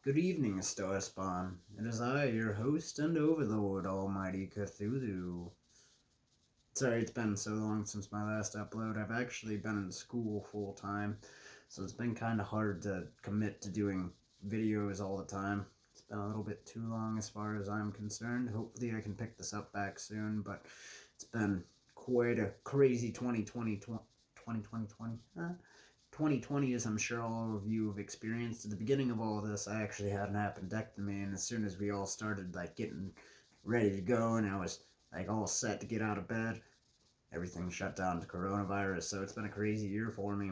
Good evening, Stoaspawn. It is I, your host and overlord, Almighty Cthulhu. Sorry it's been so long since my last upload. I've actually been in school full time, so it's been kind of hard to commit to doing videos all the time. It's been a little bit too long as far as I'm concerned. Hopefully, I can pick this up back soon, but it's been quite a crazy 2020, as I'm sure all of you have experienced. At the beginning of all this, I actually had an appendectomy, and as soon as we all started getting ready to go, and I was all set to get out of bed, everything shut down to coronavirus. So it's been a crazy year for me.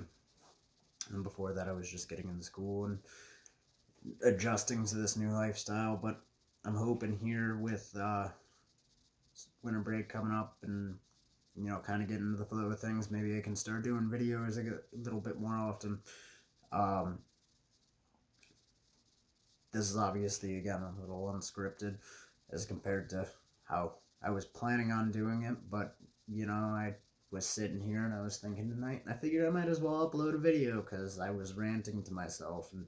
And before that, I was just getting into school and adjusting to this new lifestyle. But I'm hoping here with winter break coming up and kind of getting into the flow of things, maybe I can start doing videos a little bit more often. Um, this is obviously, again, a little unscripted as compared to how I was planning on doing it, but I was sitting here and I was thinking tonight, and I figured I might as well upload a video because I was ranting to myself, and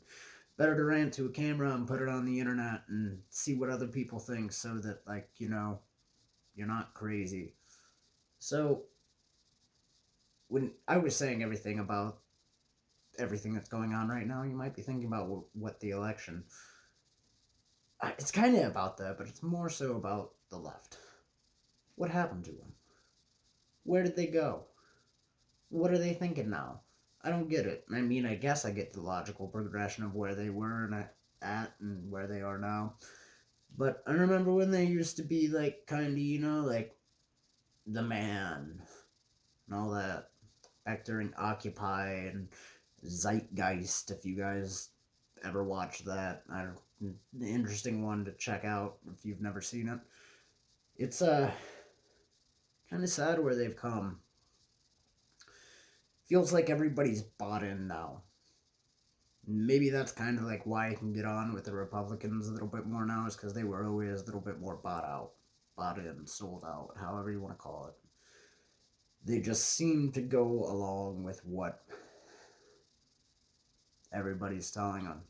better to rant to a camera and put it on the internet and see what other people think so that, you're not crazy. So, when I was saying everything about everything that's going on right now, you might be thinking about what the election. It's kind of about that, but it's more so about the left. What happened to them? Where did they go? What are they thinking now? I don't get it. I mean, I guess I get the logical progression of where they were and at and where they are now. But I remember when they used to be kind of, the man and all that. Back during Occupy and Zeitgeist, if you guys ever watched that. I don't, an interesting one to check out if you've never seen it. It's kind of sad where they've come. Feels like everybody's bought in now. Maybe that's kind of why I can get on with the Republicans a little bit more now, is because they were always a little bit more bought in, sold out, however you want to call it. They just seem to go along with what everybody's telling them.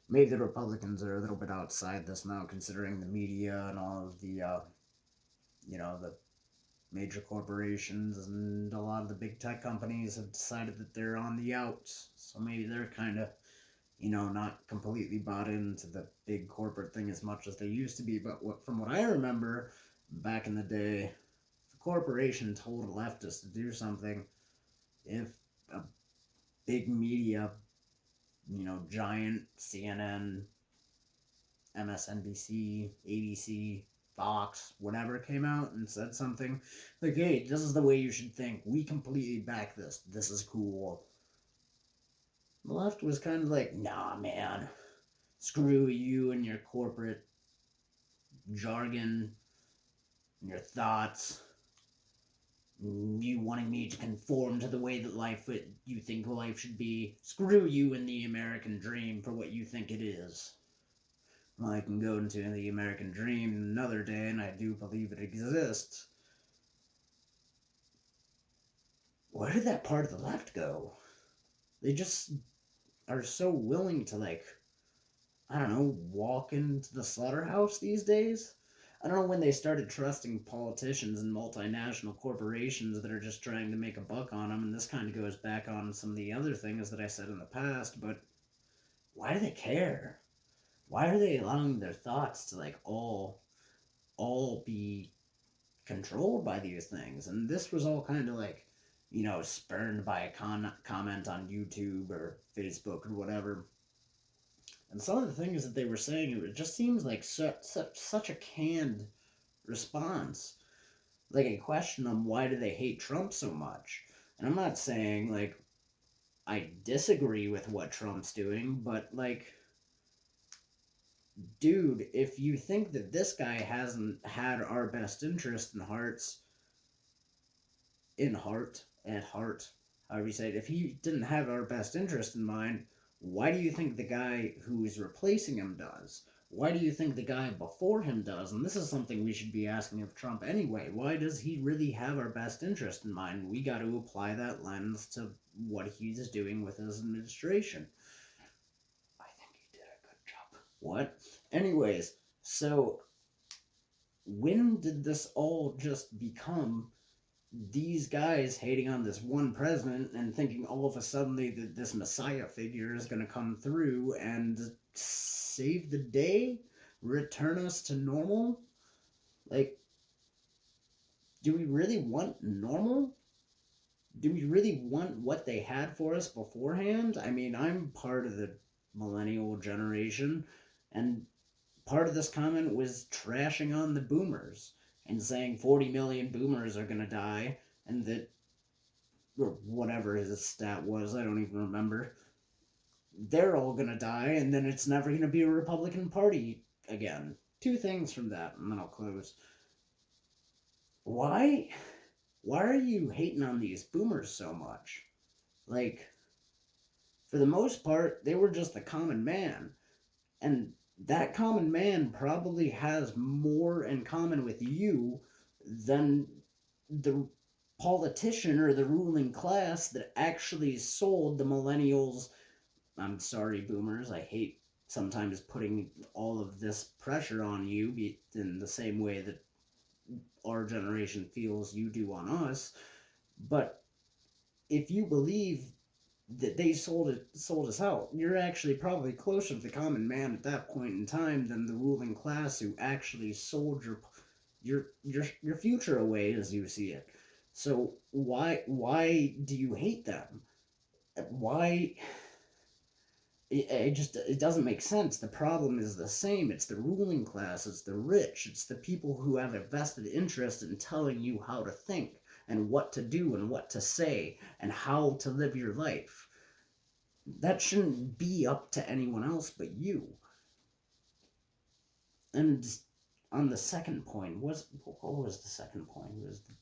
Maybe the Republicans are a little bit outside this now, considering the media and all of the major corporations and a lot of the big tech companies have decided that they're on the outs. So maybe they're kind of, not completely bought into the big corporate thing as much as they used to be. But from what I remember back in the day, if a corporation told a leftist to do something, if a big media, giant CNN, MSNBC, ABC, Fox, whatever came out and said something like, hey, this is the way you should think. We completely back this. This is cool. The left was kind of like, nah, man. Screw you and your corporate jargon and your thoughts. You wanting me to conform to the way that you think life should be. Screw you and the American dream for what you think it is. Well, I can go into the American dream another day, and I do believe it exists. Where did that part of the left go? They just are so willing to, I don't know, walk into the slaughterhouse these days? I don't know when they started trusting politicians and multinational corporations that are just trying to make a buck on them, and this kind of goes back on some of the other things that I said in the past, but why do they care? Why are they allowing their thoughts to all be controlled by these things? And this was all kind of spurned by a comment on YouTube or Facebook or whatever. And some of the things that they were saying, it just seems like such a canned response. Like a question on why do they hate Trump so much. And I'm not saying I disagree with what Trump's doing, but dude, if you think that this guy hasn't had our best interest at heart, however you say it, if he didn't have our best interest in mind, why do you think the guy who is replacing him does? Why do you think the guy before him does? And this is something we should be asking of Trump anyway. Why does he really have our best interest in mind? We got to apply that lens to what he's doing with his administration. I think he did a good job. What? Anyways, so when did this all just become these guys hating on this one president and thinking all of a sudden that this messiah figure is going to come through and save the day, return us to normal? Like, do we really want normal? Do we really want what they had for us beforehand? I mean, I'm part of the millennial generation, and part of this comment was trashing on the boomers and saying 40 million boomers are going to die, and that, or whatever his stat was, I don't even remember, they're all going to die, and then it's never going to be a Republican Party again. Two things from that, and then I'll close. Why? Why are you hating on these boomers so much? Like, for the most part, they were just a common man. And that common man probably has more in common with you than the politician or the ruling class that actually sold the millennials. I'm sorry, boomers. I hate sometimes putting all of this pressure on you in the same way that our generation feels you do on us. But if you believe that they sold us out, you're actually probably closer to the common man at that point in time than the ruling class who actually sold your future away as you see it. So why do you hate them? Why? It doesn't make sense. The problem is the same. It's the ruling class, it's the rich, it's the people who have a vested interest in telling you how to think and what to do and what to say and how to live your life. That shouldn't be up to anyone else but you. And on the second point, what was the second point? It was the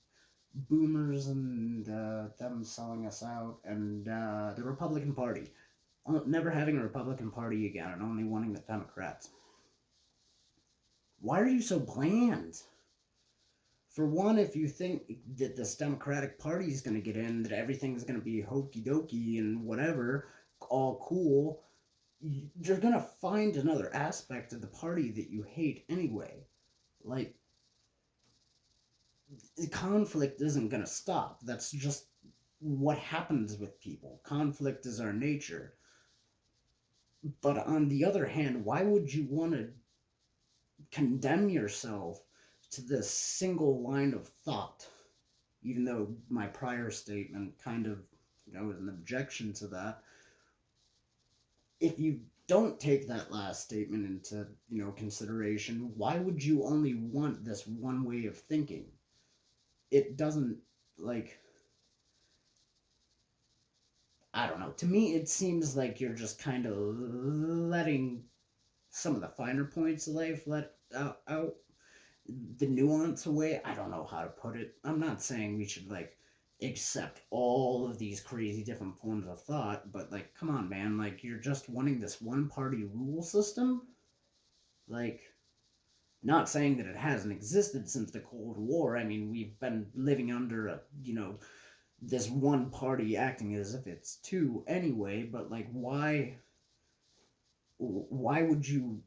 boomers and them selling us out, and the Republican Party. Never having a Republican Party again and only wanting the Democrats. Why are you so bland? For one, if you think that this Democratic Party is going to get in, that everything's going to be hokey dokey and whatever, all cool, you're going to find another aspect of the party that you hate anyway. Like, the conflict isn't going to stop. That's just what happens with people. Conflict is our nature. But on the other hand, why would you want to condemn yourself to this single line of thought? Even though my prior statement kind of, is an objection to that. If you don't take that last statement into, consideration, why would you only want this one way of thinking? It doesn't, I don't know. To me, it seems like you're just kind of letting some of the finer points of life let out, the nuance away. I don't know how to put it. I'm not saying we should accept all of these crazy different forms of thought, but come on, man, you're just wanting this one party rule system. Not saying that it hasn't existed since the Cold War. I mean, we've been living under this one party acting as if it's two anyway, but why would you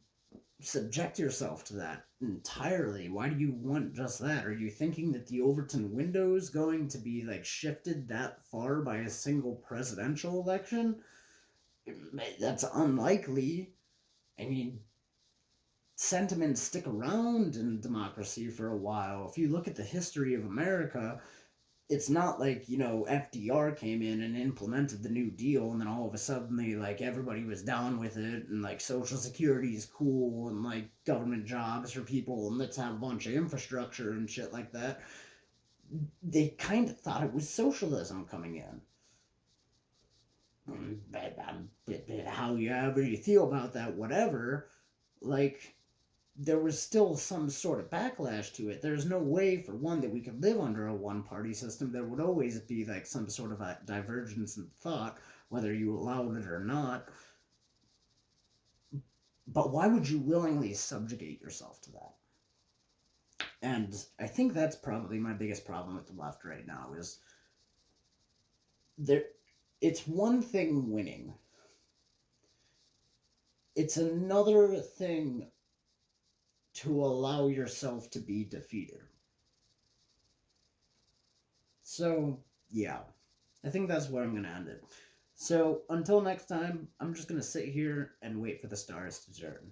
subject yourself to that entirely? Why do you want just that? Are you thinking that the Overton window is going to be shifted that far by a single presidential election? That's unlikely. I mean, sentiments stick around in democracy for a while. If you look at the history of America, it's not FDR came in and implemented the New Deal and then all of a sudden everybody was down with it and Social Security is cool and government jobs for people and let's have a bunch of infrastructure and shit like that. They kind of thought it was socialism coming in. However you feel about that, whatever, there was still some sort of backlash to it. There's no way, for one, that we could live under a one-party system. There would always be some sort of a divergence in thought, whether you allowed it or not. But why would you willingly subjugate yourself to that? And I think that's probably my biggest problem with the left right now is it's one thing winning. it's another thing to allow yourself to be defeated. So, yeah, I think that's where I'm going to end it. So, until next time, I'm just going to sit here and wait for the stars to turn.